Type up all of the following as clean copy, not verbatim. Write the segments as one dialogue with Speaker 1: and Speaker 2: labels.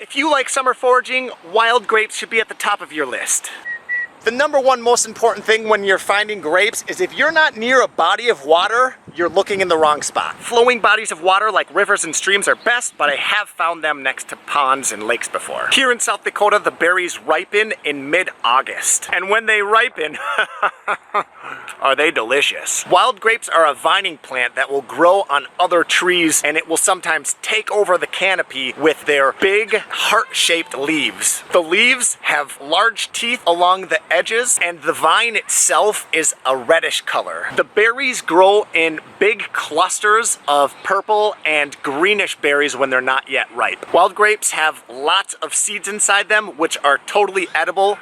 Speaker 1: If you like summer foraging, wild grapes should be at the top of your list. The number one most important thing when you're finding grapes is if you're not near a body of water, you're looking in the wrong spot. Flowing bodies of water like rivers and streams are best, but I have found them next to ponds and lakes before. Here in South Dakota, the berries ripen in mid-August. And when they ripen, are they delicious. Wild grapes are a vining plant that will grow on other trees, and it will sometimes take over the canopy with their big heart-shaped leaves. The leaves have large teeth along the edges, and the vine itself is a reddish color. The berries grow in big clusters of purple and greenish berries when they're not yet ripe. Wild grapes have lots of seeds inside them, which are totally edible.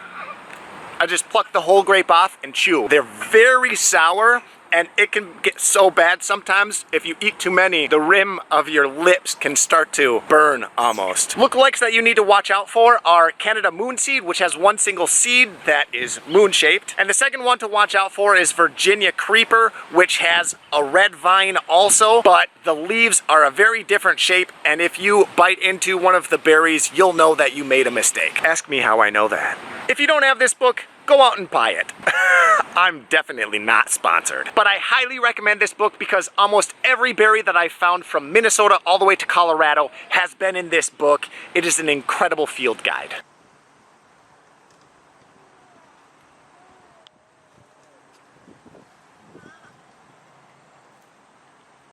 Speaker 1: I just pluck the whole grape off and chew. They're very sour, and it can get so bad sometimes if you eat too many, the rim of your lips can start to burn almost. Lookalikes that you need to watch out for are Canada moonseed, which has one single seed that is moon-shaped. And the second one to watch out for is Virginia creeper, which has a red vine also, but the leaves are a very different shape, and if you bite into one of the berries, you'll know that you made a mistake. Ask me how I know that. If you don't have this book, go out and buy it. I'm definitely not sponsored. But I highly recommend this book because almost every berry that I've found from Minnesota all the way to Colorado has been in this book. It is an incredible field guide.